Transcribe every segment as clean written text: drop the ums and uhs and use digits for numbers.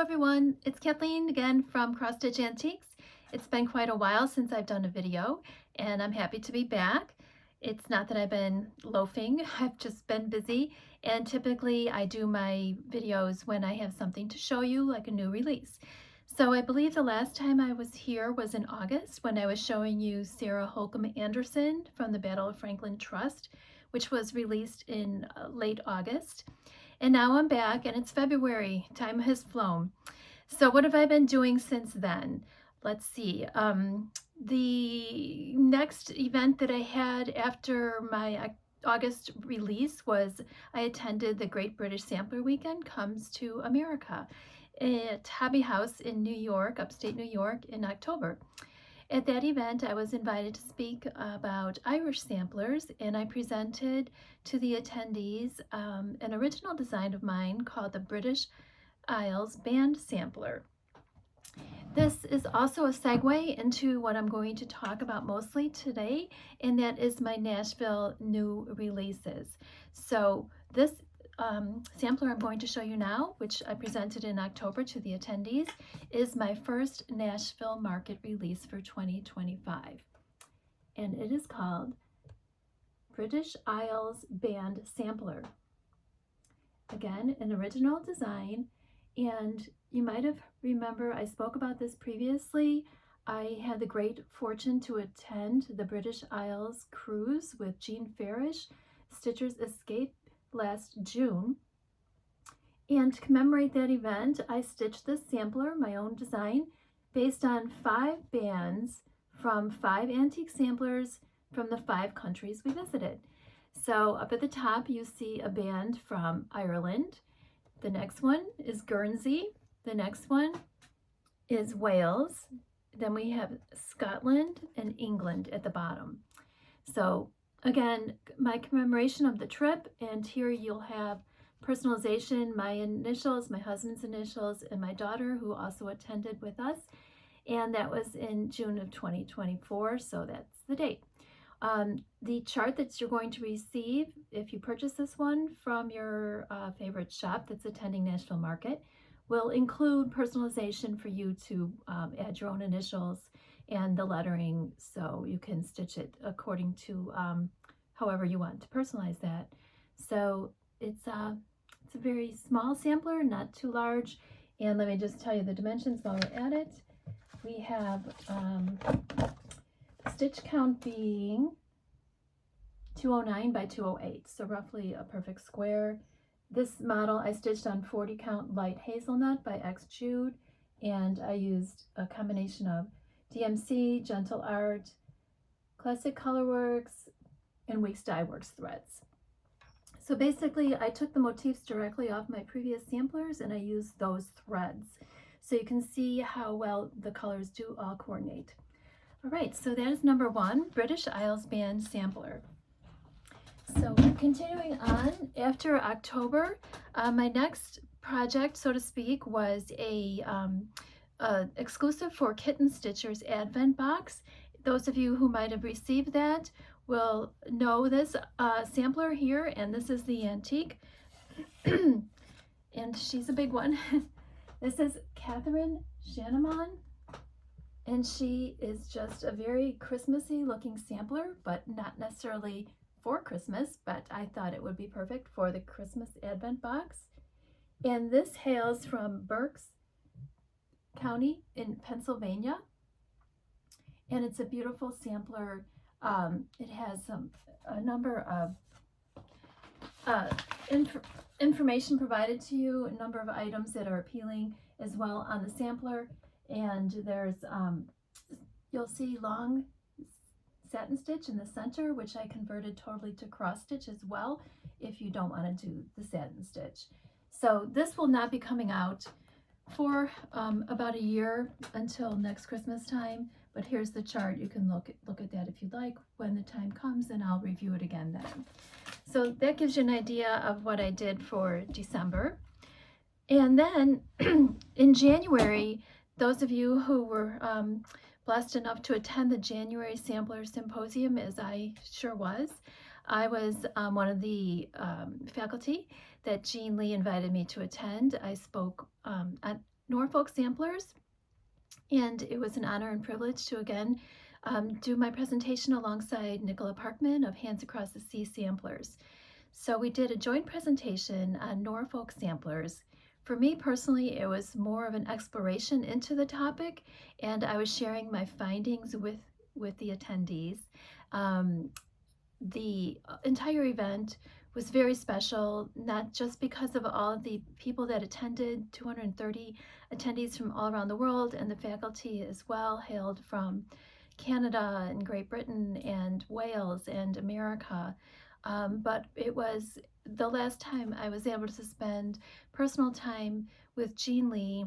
everyone, it's Kathleen again from Cross Stitch Antiques. It's been quite a while since I've done a video and I'm happy to be back. It's not that I've been loafing, I've just been busy, and typically I do my videos when I have something to show you, like a new release. So I believe the last time I was here was in August when I was showing you Sarah Holcomb Anderson from the Battle of Franklin Trust, which was released in late August. And now I'm back and it's February. Time has flown. So what have I been doing since then? Let's see. The next event that I had after my August release was I attended the Great British Sampler Weekend Comes to America at Hobby House in New York, upstate New York, in October. At that event, I was invited to speak about Irish samplers, and I presented to the attendees an original design of mine called the British Isles Band Sampler. This is also a segue into what I'm going to talk about mostly today, and that is my Nashville new releases. So this sampler I'm going to show you now, which I presented in October to the attendees, is my first Nashville market release for 2025. And it is called British Isles Band Sampler. Again, an original design, and you might have remember I spoke about this previously. I had the great fortune to attend the British Isles cruise with Jean Farish, Stitcher's Escape, last June, and to commemorate that event I stitched this sampler, my own design, based on 5 bands from 5 antique samplers from the 5 countries we visited. So up at the top you see a band from Ireland, the next one is Guernsey, the next one is Wales, then we have Scotland and England at the bottom. So again, my commemoration of the trip, and here you'll have personalization, my initials, my husband's initials, and my daughter who also attended with us, and that was in June of 2024, so that's the date. The chart that you're going to receive if you purchase this one from your favorite shop that's attending Nashville Market will include personalization for you to add your own initials and the lettering, so you can stitch it according to however you want to personalize that. So it's a very small sampler, not too large. And let me just tell you the dimensions while we're at it. We have stitch count being 209 by 208, so roughly a perfect square. This model I stitched on 40 count light hazelnut by X Jude, and I used a combination of DMC, Gentle Art, Classic Colorworks, and Weeks Dye Works threads. So basically I took the motifs directly off my previous samplers and I used those threads. So you can see how well the colors do all coordinate. All right, so that is number 1, British Isles Band Sampler. So continuing on, after October, my next project, so to speak, was a exclusive for Kitten Stitchers Advent box. Those of you who might have received that will know this sampler here, and this is the antique, and she's a big one. This is Catherine Shanamon, and she is just a very Christmassy looking sampler, but not necessarily for Christmas, but I thought it would be perfect for the Christmas Advent box. And this hails from Berks County in Pennsylvania, and it's a beautiful sampler. It has a number of information provided to you, a number of items that are appealing as well on the sampler, and there's you'll see long satin stitch in the center, which I converted totally to cross stitch as well if you don't want to do the satin stitch. So this will not be coming out for about a year until next Christmas time, but here's the chart. You can look at that if you'd like when the time comes, and I'll review it again then. So that gives you an idea of what I did for December. And then in January, those of you who were blessed enough to attend the January Sampler Symposium, as I sure was, I was one of the faculty that Jean Lee invited me to attend. I spoke at Norfolk Samplers, and it was an honor and privilege to again do my presentation alongside Nicola Parkman of Hands Across the Sea Samplers. So we did a joint presentation on Norfolk Samplers. For me personally, it was more of an exploration into the topic, and I was sharing my findings with the attendees. The entire event was very special, not just because of all of the people that attended, 230 attendees from all around the world, and the faculty as well, hailed from Canada and Great Britain and Wales and America. But it was the last time I was able to spend personal time with Jean Lee,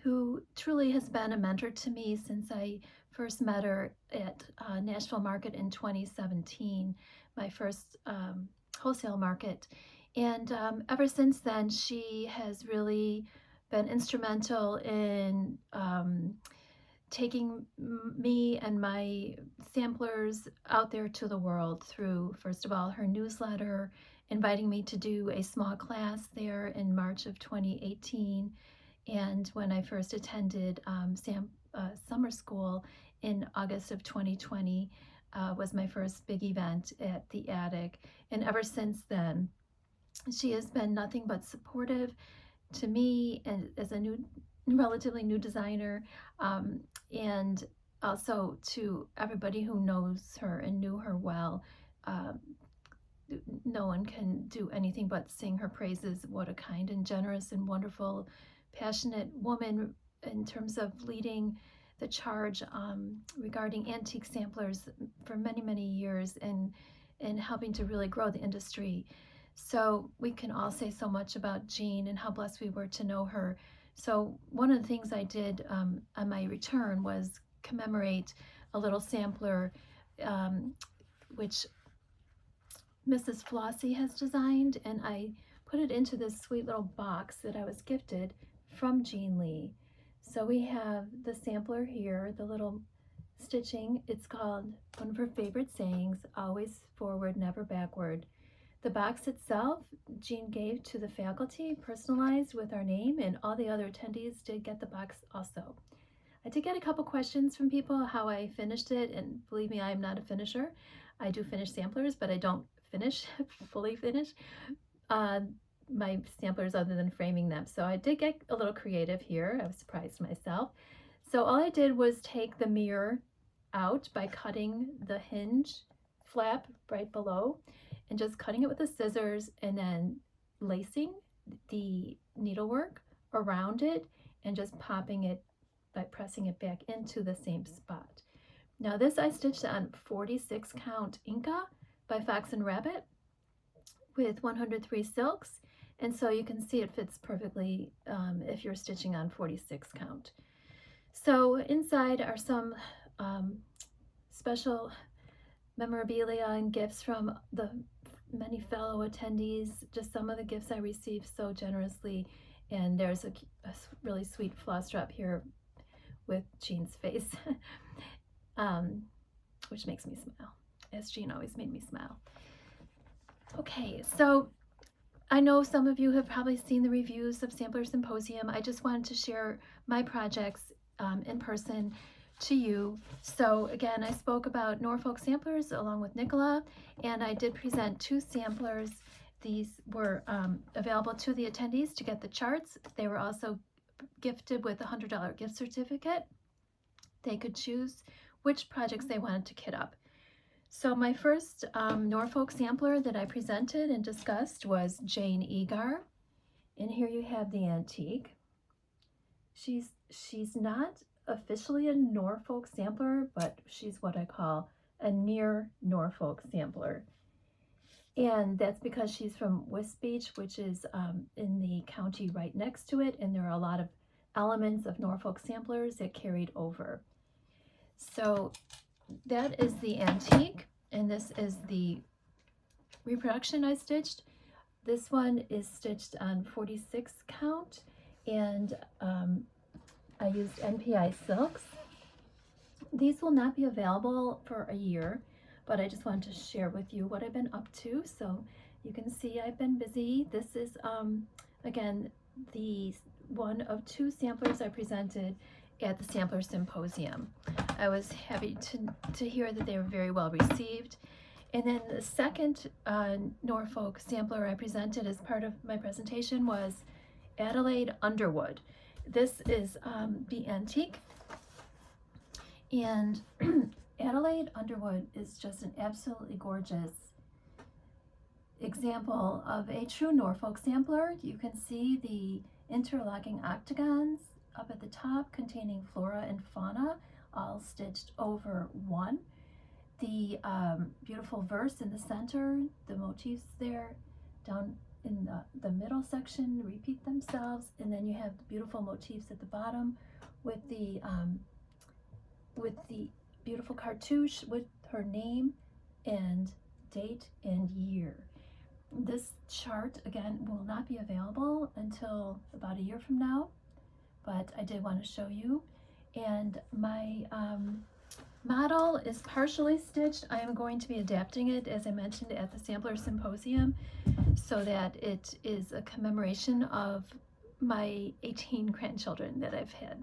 who truly has been a mentor to me since I first met her at Nashville Market in 2017, my first wholesale market. And ever since then, she has really been instrumental in taking me and my samplers out there to the world through, first of all, her newsletter, inviting me to do a small class there in March of 2018. And when I first attended summer school in August of 2020, was my first big event at the Attic. And ever since then, she has been nothing but supportive to me and as a relatively new designer, and also to everybody who knows her and knew her well. No one can do anything but sing her praises. What a kind and generous and wonderful, passionate woman in terms of leading the charge regarding antique samplers for many, many years, and helping to really grow the industry. So we can all say so much about Jean and how blessed we were to know her. So one of the things I did on my return was commemorate a little sampler, which Mrs. Flossie has designed, and I put it into this sweet little box that I was gifted from Jean Lee. So we have the sampler here, the little stitching. It's called one of her favorite sayings, always forward, never backward. The box itself, Jean gave to the faculty, personalized with our name, and all the other attendees did get the box also. I did get a couple questions from people how I finished it, and believe me, I am not a finisher. I do finish samplers, but I don't fully finish my samplers other than framing them. So I did get a little creative here. I was surprised myself. So all I did was take the mirror out by cutting the hinge flap right below and just cutting it with the scissors and then lacing the needlework around it and just popping it by pressing it back into the same spot. Now this I stitched on 46 count Inca by Fox and Rabbit with 103 silks, and so you can see it fits perfectly if you're stitching on 46 count. So inside are some special memorabilia and gifts from the many fellow attendees, just some of the gifts I received so generously, and there's a really sweet floss drop here with Jean's face, which makes me smile, as Jean always made me smile. Okay, so I know some of you have probably seen the reviews of Sampler Symposium. I just wanted to share my projects in person to you. So again, I spoke about Norfolk samplers along with Nicola, and I did present 2 samplers. These were available to the attendees to get the charts. They were also gifted with a $100 gift certificate. They could choose which projects they wanted to kit up. So my first Norfolk sampler that I presented and discussed was Jane Egar. And here you have the antique. She's not officially a Norfolk sampler, but she's what I call a near Norfolk sampler. And that's because she's from Wisbech, which is in the county right next to it, and there are a lot of elements of Norfolk samplers that carried over. So that is the antique, and this is the reproduction I stitched. This one is stitched on 46 count, and I used NPI silks. These will not be available for a year, but I just wanted to share with you what I've been up to. So you can see I've been busy. This is, again, the one of two samplers I presented at the Sampler Symposium. I was happy to hear that they were very well received. And then the second Norfolk sampler I presented as part of my presentation was Adelaide Underwood. This is the antique, and Adelaide Underwood is just an absolutely gorgeous example of a true Norfolk sampler. You can see the interlocking octagons up at the top containing flora and fauna, all stitched over one. The beautiful verse in the center, the motifs there down in the middle section repeat themselves, and then you have the beautiful motifs at the bottom with the beautiful cartouche with her name and date and year. This chart, again, will not be available until about a year from now, but I did want to show you. And my model is partially stitched. I am going to be adapting it, as I mentioned, at the Sampler Symposium, so that it is a commemoration of my 18 grandchildren that I've had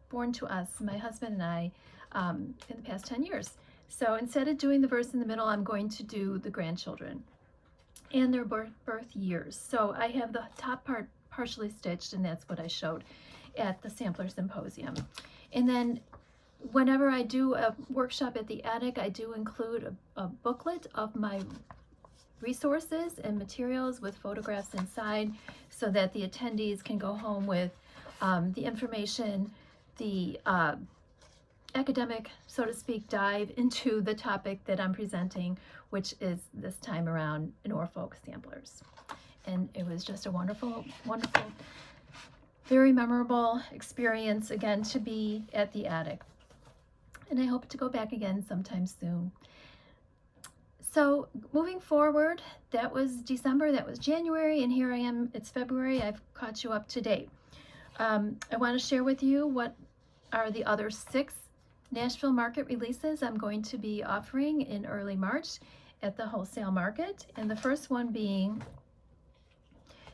born to us, my husband and I, in the past 10 years. So instead of doing the verse in the middle, I'm going to do the grandchildren and their birth years. So I have the top part partially stitched, and that's what I showed at the Sampler Symposium. And then whenever I do a workshop at the attic, I do include a booklet of my resources and materials with photographs inside, so that the attendees can go home with the information, the academic, so to speak, dive into the topic that I'm presenting, which is this time around Norfolk samplers. And it was just a wonderful, wonderful, very memorable experience, again, to be at the attic. And I hope to go back again sometime soon. So moving forward, that was December, that was January, and here I am, it's February. I've caught you up to date. I want to share with you what are the other 6 Nashville market releases I'm going to be offering in early March at the wholesale market. And the first one being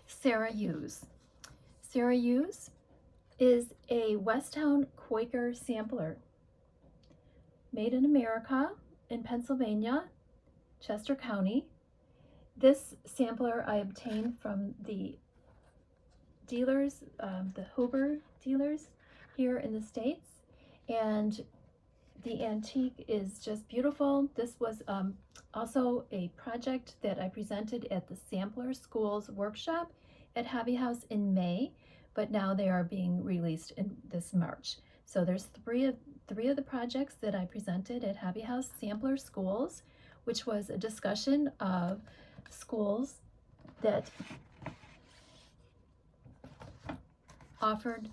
Sarah Hughes. Sarah Hughes is a Westtown Quaker sampler made in America in Pennsylvania, Chester County. This sampler I obtained from the dealers, the Huber dealers here in the States, and the antique is just beautiful. This was also a project that I presented at the Sampler Schools workshop at Hobby House in May, but now they are being released in this March. So there's three of the projects that I presented at Hobby House Sampler Schools, which was a discussion of schools that offered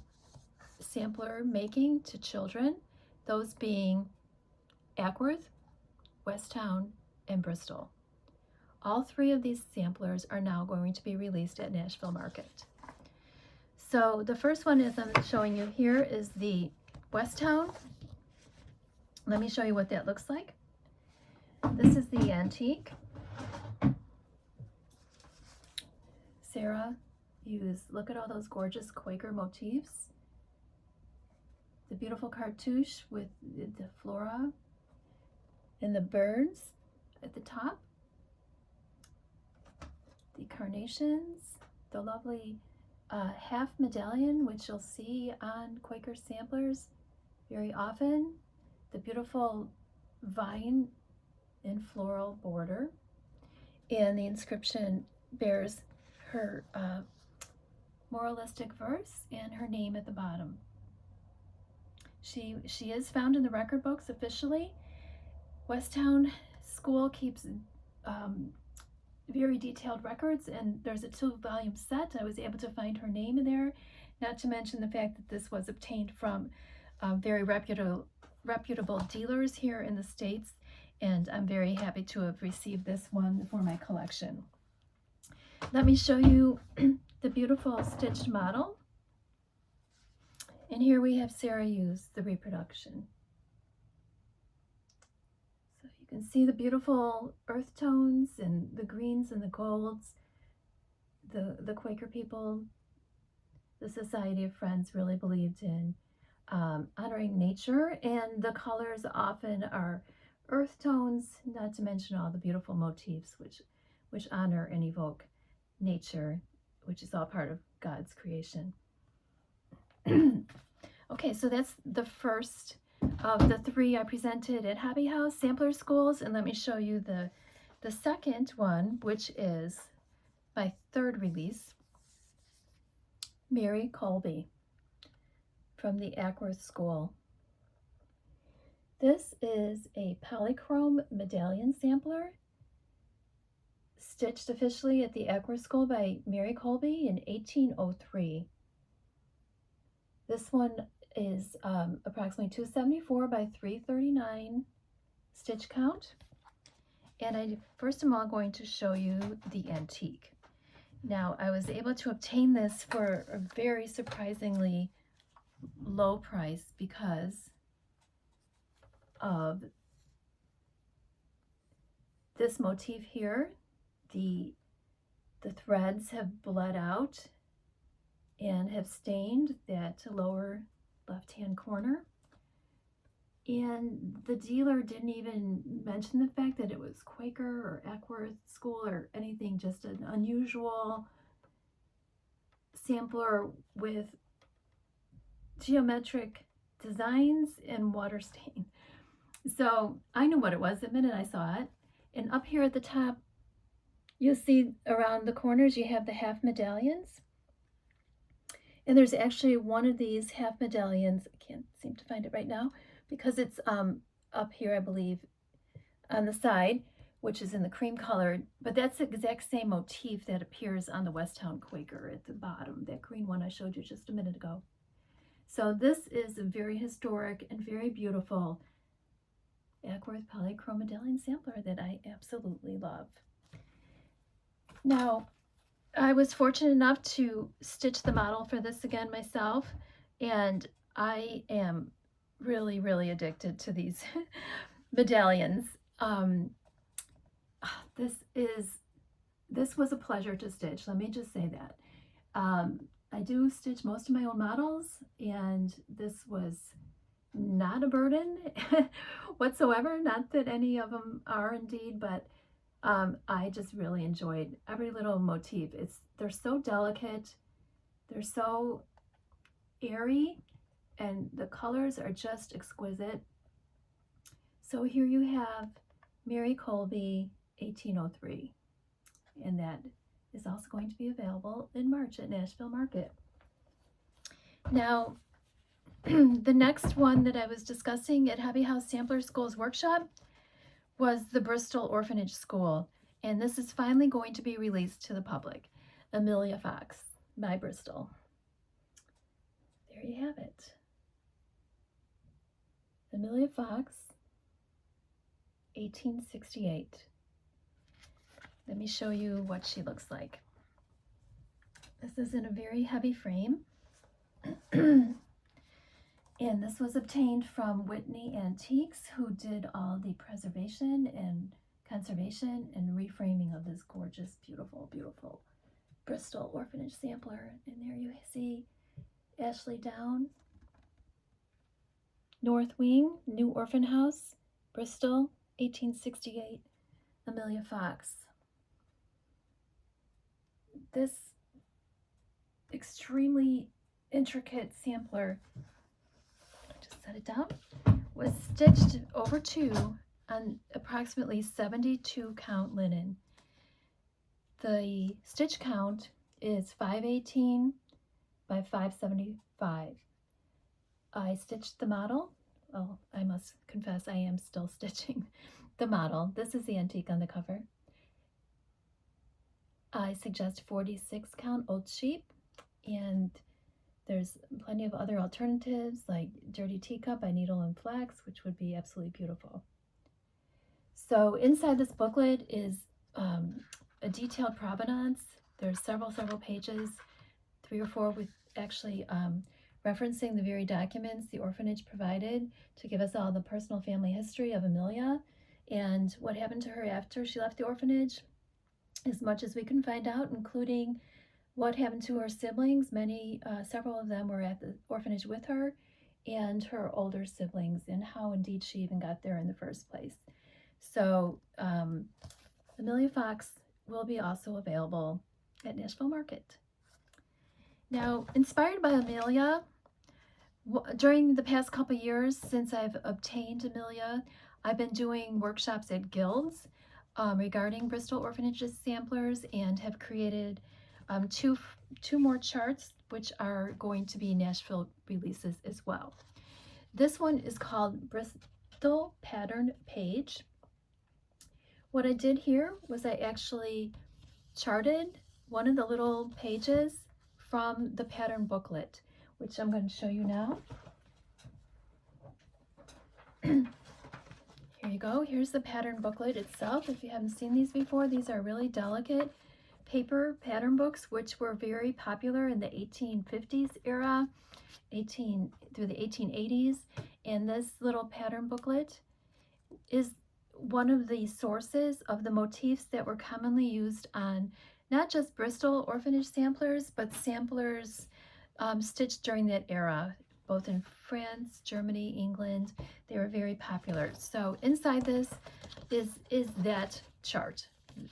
sampler making to children, those being Ackworth, Westtown, and Bristol. All 3 of these samplers are now going to be released at Nashville Market. So the first one, as I'm showing you here, is the Westtown. Let me show you what that looks like. This is the antique. Sarah Hughes. Look at all those gorgeous Quaker motifs. The beautiful cartouche with the flora and the birds at the top. The carnations, the lovely half medallion, which you'll see on Quaker samplers very often. The beautiful vine and floral border. And the inscription bears her moralistic verse and her name at the bottom. She is found in the record books officially. Westtown School keeps very detailed records, and there's a 2-volume set. I was able to find her name in there, not to mention the fact that this was obtained from very reputable dealers here in the States, and I'm very happy to have received this one for my collection. Let me show you the beautiful stitched model. And here we have Sarah Hughes, the reproduction. So you can see the beautiful earth tones and the greens and the golds, the Quaker people the Society of Friends really believed in honoring nature, and the colors often are earth tones, not to mention all the beautiful motifs which honor and evoke nature, which is all part of God's creation. Okay, so that's the first of the three I presented at Hobby House Sampler Schools, and let me show you the second one, which is my third release, Mary Colby from the Ackworth School. This is a polychrome medallion sampler stitched officially at the Ackworth School by Mary Colby in 1803. This one is approximately 274 by 339 stitch count. And I first of all going to show you the antique. Now, I was able to obtain this for a very surprisingly low price because of this motif here. The threads have bled out and have stained that lower left-hand corner. And the dealer didn't even mention the fact that it was Quaker or Ackworth School or anything, just an unusual sampler with geometric designs and water stain. So I knew what it was the minute I saw it. And up here at the top, you'll see around the corners you have the half medallions. And there's actually one of these half medallions, I can't seem to find it right now, because it's up here, I believe, on the side, which is in the cream colored, but that's the exact same motif that appears on the Westtown Quaker at the bottom, that green one I showed you just a minute ago. So this is a very historic and very beautiful Ackworth polychrome medallion sampler that I absolutely love. Now, I was fortunate enough to stitch the model for this again myself, and I am really, really addicted to these medallions. This was a pleasure to stitch, let me just say that. I do stitch most of my own models, and this was not a burden whatsoever. Not that any of them are indeed, but I just really enjoyed every little motif. They're so delicate, they're so airy, and the colors are just exquisite. So here you have Mary Colby, 1803, and that is also going to be available in March at Nashville Market. Now, the next one that I was discussing at Hobby House Sampler Schools Workshop was the Bristol Orphanage School, and this is finally going to be released to the public. Amelia Fox by Bristol. There you have it. Amelia Fox, 1868. Let me show you what she looks like. This is in a very heavy frame. And this was obtained from Whitney Antiques, who did all the preservation and conservation and reframing of this gorgeous, beautiful, beautiful Bristol Orphanage sampler. And there you see Ashley Down, North Wing, New Orphan House, Bristol, 1868, Amelia Fox. This extremely intricate sampler, just set it down, was stitched over two on approximately 72 count linen. The stitch count is 518 by 575. I stitched the model. Oh, I must confess I am still stitching the model. This is the antique on the cover. I suggest 46 count old sheep, and there's plenty of other alternatives like Dirty Teacup by Needle and Flax, which would be absolutely beautiful. So inside this booklet is a detailed provenance. There's several pages, 3 or 4, with actually referencing the very documents the orphanage provided to give us all the personal family history of Amelia and what happened to her after she left the orphanage, as much as we can find out, including what happened to her siblings. Several of them were at the orphanage with her, and her older siblings, and how indeed she even got there in the first place. So Amelia Fox will be also available at Nashville Market. Now, inspired by Amelia, during the past couple years since I've obtained Amelia, I've been doing workshops at guilds regarding Bristol Orphanage's samplers, and have created two more charts, which are going to be Nashville releases as well. This one is called Bristol Pattern Page. What I did here was I actually charted one of the little pages from the pattern booklet, which I'm going to show you now. Here you go. Here's the pattern booklet itself. If you haven't seen these before, these are really delicate paper pattern books, which were very popular in the 1850s era, through the 1880s. And this little pattern booklet is one of the sources of the motifs that were commonly used on not just Bristol orphanage samplers, but samplers stitched during that era, both in France, Germany, England. They were very popular. So inside this is that chart,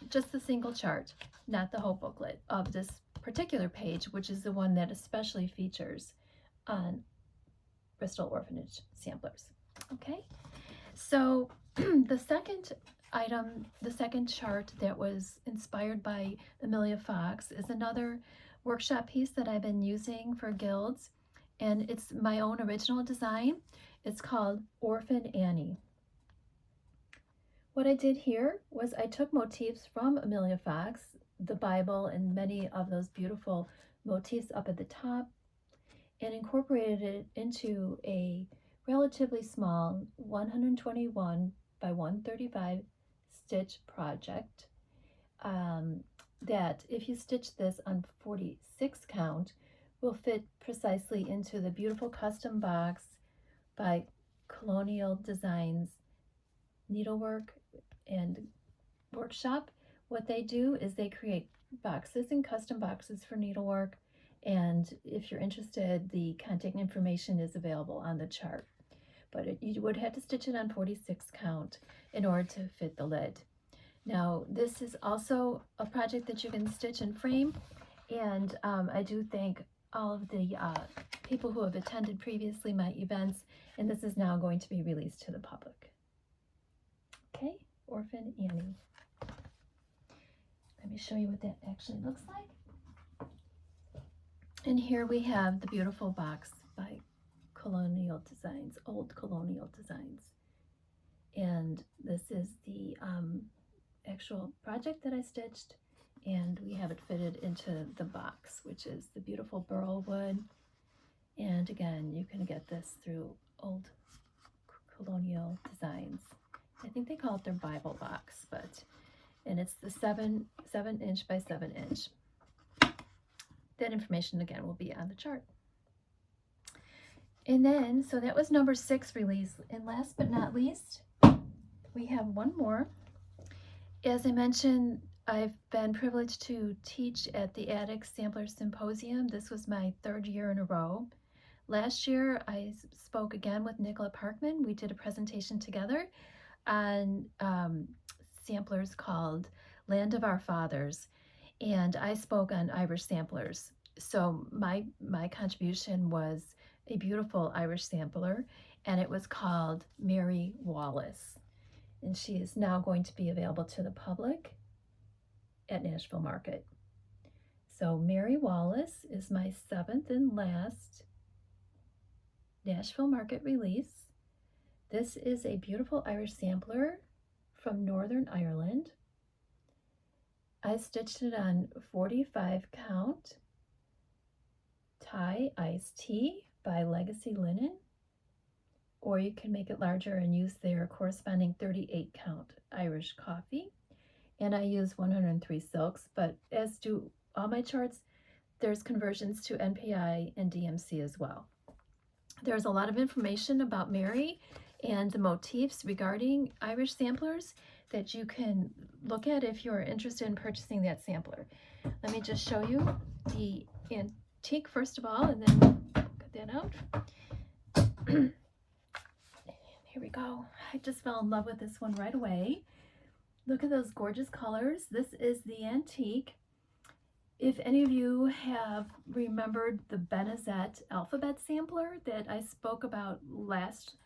just the single chart, not the whole booklet of this particular page, which is the one that especially features on Bristol orphanage samplers. Okay, so the second item, the second chart that was inspired by Amelia Fox, is another workshop piece that I've been using for guilds, and it's my own original design. It's called Orphan Annie. What I did here was I took motifs from Amelia Fox, the Bible, and many of those beautiful motifs up at the top, and incorporated it into a relatively small 121 by 135 stitch project that, if you stitch this on 46 count, will fit precisely into the beautiful custom box by Colonial Designs Needlework and Workshop. What they do is they create boxes and custom boxes for needlework, and if you're interested, the contact information is available on the chart. But you would have to stitch it on 46 count in order to fit the lid. Now, this is also a project that you can stitch and frame, and I do thank all of the people who have attended previously my events, and this is now going to be released to the public. Okay, Orphan Annie. Let me show you what that actually looks like. And here we have the beautiful box by Colonial Designs, Old Colonial Designs. And this is the actual project that I stitched, and we have it fitted into the box, which is the beautiful burl wood. And again, you can get this through Old Colonial Designs. I think they call it their Bible box, and it's the 7 inch by 7 inch. That information again will be on the chart. And then, so that was number 6 release. And last but not least, we have one more. As I mentioned, I've been privileged to teach at the Attic Sampler Symposium. This was my 3rd year in a row. Last year, I spoke again with Nicola Parkman. We did a presentation together on samplers called Land of Our Fathers, and I spoke on Irish samplers. So my contribution was a beautiful Irish sampler, and it was called Mary Wallace, and she is now going to be available to the public at Nashville Market. So Mary Wallace is my 7th and last Nashville Market release. This is a beautiful Irish sampler from Northern Ireland. I stitched it on 45 count Thai iced tea by Legacy Linen, or you can make it larger and use their corresponding 38 count Irish coffee. And I use 103 silks, but as do all my charts, there's conversions to NPI and DMC as well. There's a lot of information about Mary and the motifs regarding Irish samplers that you can look at if you're interested in purchasing that sampler. Let me just show you the antique first of all, and then cut that out. Here we go. I just fell in love with this one right away. Look at those gorgeous colors. This is the antique. If any of you have remembered the Benazet alphabet sampler that I spoke about last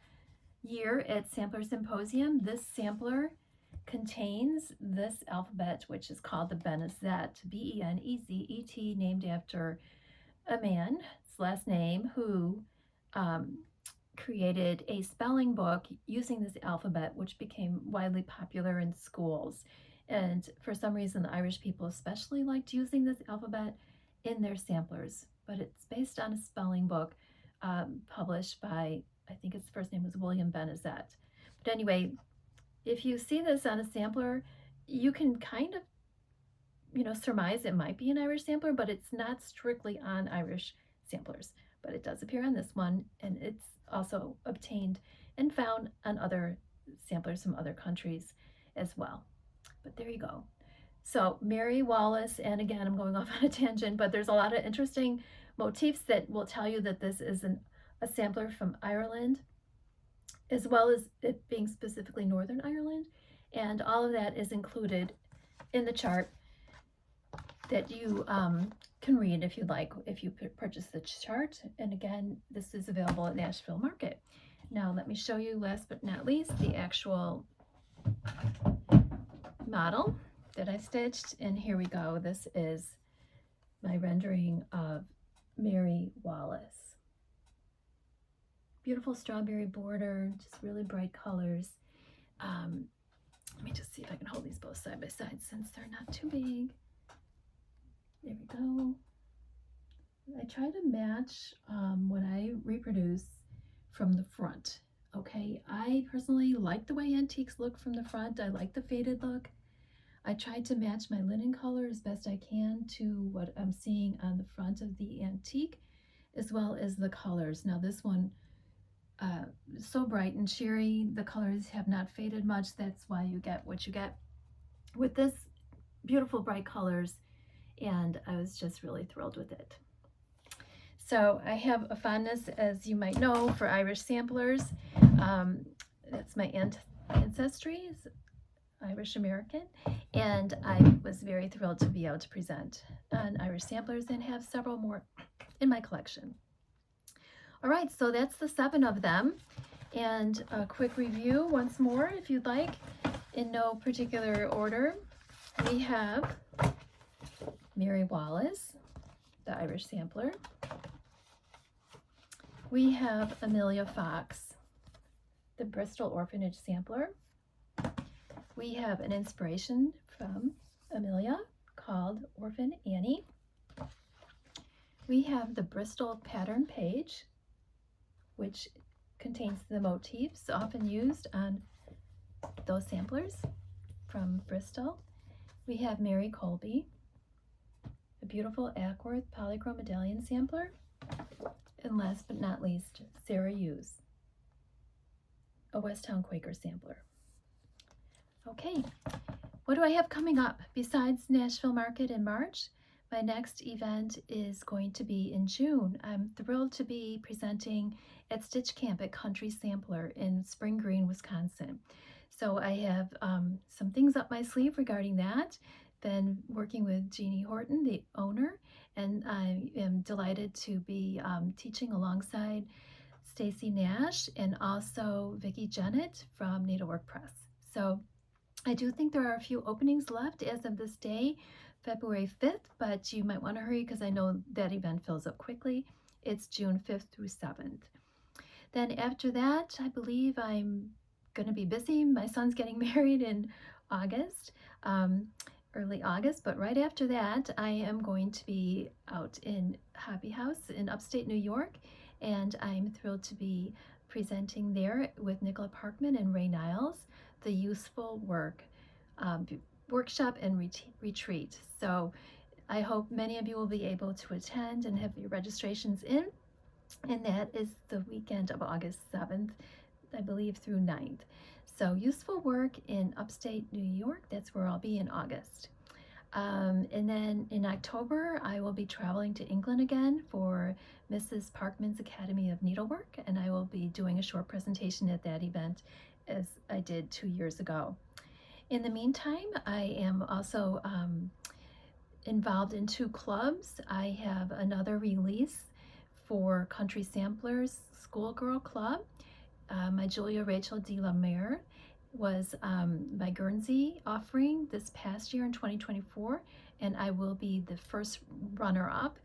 year at Sampler Symposium, this sampler contains this alphabet, which is called the Benazet, B-E-N-E-Z-E-T, named after a man's last name who created a spelling book using this alphabet, which became widely popular in schools. And for some reason, the Irish people especially liked using this alphabet in their samplers. But it's based on a spelling book published by, I think his first name was William Benazet. But anyway, if you see this on a sampler, you can kind of, surmise it might be an Irish sampler, but it's not strictly on Irish samplers. But it does appear on this one, and it's also obtained and found on other samplers from other countries as well. But there you go. So Mary Wallace, and again, I'm going off on a tangent, but there's a lot of interesting motifs that will tell you that this is a sampler from Ireland, as well as it being specifically Northern Ireland. And all of that is included in the chart that you can read if you'd like, if you purchase the chart. And again, this is available at Nashville Market. Now let me show you, last but not least, the actual model that I stitched. And here we go. This is my rendering of Mary Wallace. Beautiful strawberry border, just really bright colors. Let me just see if I can hold these both side by side since they're not too big. There we go. I try to match what I reproduce from the front. Okay, I personally like the way antiques look from the front. I like the faded look. I tried to match my linen color as best I can to what I'm seeing on the front of the antique, as well as the colors. Now this one, so bright and cheery, the colors have not faded much. That's why you get what you get with this beautiful bright colors, and I was just really thrilled with it. So I have a fondness, as you might know, for Irish samplers. That's my ancestry, is Irish American, and I was very thrilled to be able to present on Irish samplers and have several more in my collection. All right, so that's the 7 of them, and a quick review once more, if you'd like, in no particular order. We have Mary Wallace, the Irish sampler. We have Amelia Fox, the Bristol orphanage sampler. We have an inspiration from Amelia called Orphan Annie. We have the Bristol pattern page, which contains the motifs often used on those samplers from Bristol. We have Mary Colby, a beautiful Ackworth polychrome medallion sampler. And last but not least, Sarah Hughes, a Westtown Quaker sampler. Okay, what do I have coming up besides Nashville Market in March? My next event is going to be in June. I'm thrilled to be presenting at Stitch Camp at Country Sampler in Spring Green, Wisconsin. So I have some things up my sleeve regarding that. Been working with Jeannie Horton, the owner, and I am delighted to be teaching alongside Stacy Nash and also Vicki Jennett from Needlework Press. So I do think there are a few openings left as of this day, February 5th, but you might want to hurry because I know that event fills up quickly. It's June 5th through 7th. Then after that, I believe I'm going to be busy. My son's getting married in August, early August, but right after that, I am going to be out in Hobby House in upstate New York, and I'm thrilled to be presenting there with Nicola Parkman and Ray Niles, the Useful Work workshop and retreat. So I hope many of you will be able to attend and have your registrations in, and that is the weekend of August 7th, I believe, through 9th. So Useful Work in upstate New York, that's where I'll be in August. And then in October, I will be traveling to England again for Mrs. Parkman's Academy of Needlework, and I will be doing a short presentation at that event as I did 2 years ago. In the meantime, I am also involved in 2 clubs. I have another release for Country Samplers Schoolgirl Club. My Julia Rachel de la Mare was my Guernsey offering this past year in 2024, and I will be the first runner-up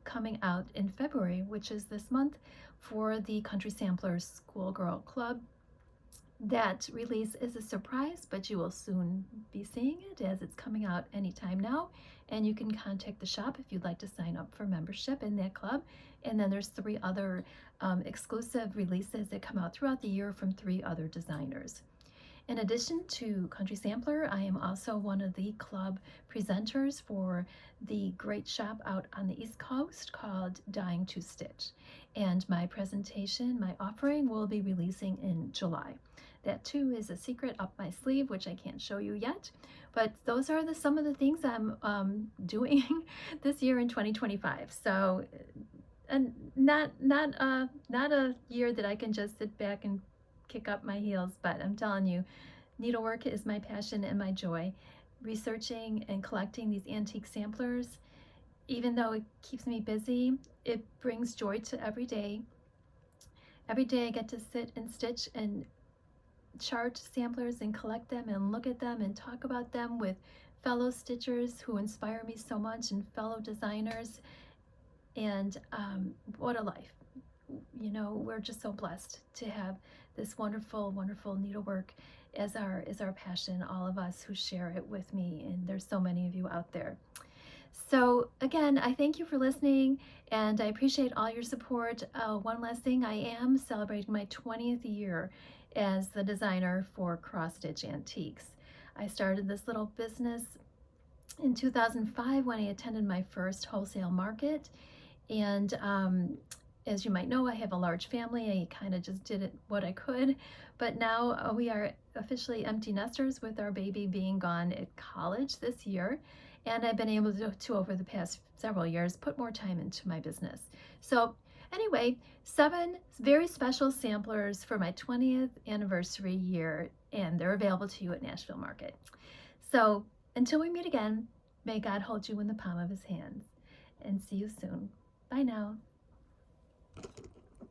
coming out in February, which is this month, for the Country Samplers Schoolgirl Club. That release is a surprise, but you will soon be seeing it as it's coming out anytime now. And you can contact the shop if you'd like to sign up for membership in that club. And then there's 3 other exclusive releases that come out throughout the year from 3 other designers. In addition to Country Sampler, I am also one of the club presenters for the great shop out on the East Coast called Dying to Stitch. And my presentation, my offering, will be releasing in July. That too is a secret up my sleeve, which I can't show you yet. But those are some of the things I'm doing this year in 2025. So, and not a year that I can just sit back and kick up my heels, but I'm telling you, needlework is my passion and my joy. Researching and collecting these antique samplers, even though it keeps me busy, it brings joy to every day. Every day I get to sit and stitch and chart samplers and collect them and look at them and talk about them with fellow stitchers who inspire me so much and fellow designers. And what a life. You know, we're just so blessed to have this wonderful, wonderful needlework as our passion, all of us who share it with me, and there's so many of you out there. So again, I thank you for listening, and I appreciate all your support. One last thing, I am celebrating my 20th year as the designer for Cross Stitch Antiques. I started this little business in 2005 when I attended my first wholesale market, and as you might know, I have a large family. I kind of just did what I could, but now we are officially empty nesters with our baby being gone at college this year, and I've been able to over the past several years put more time into my business. So anyway, 7 very special samplers for my 20th anniversary year, and they're available to you at Nashville Market. So until we meet again, may God hold you in the palm of his hands, and see you soon. Bye now.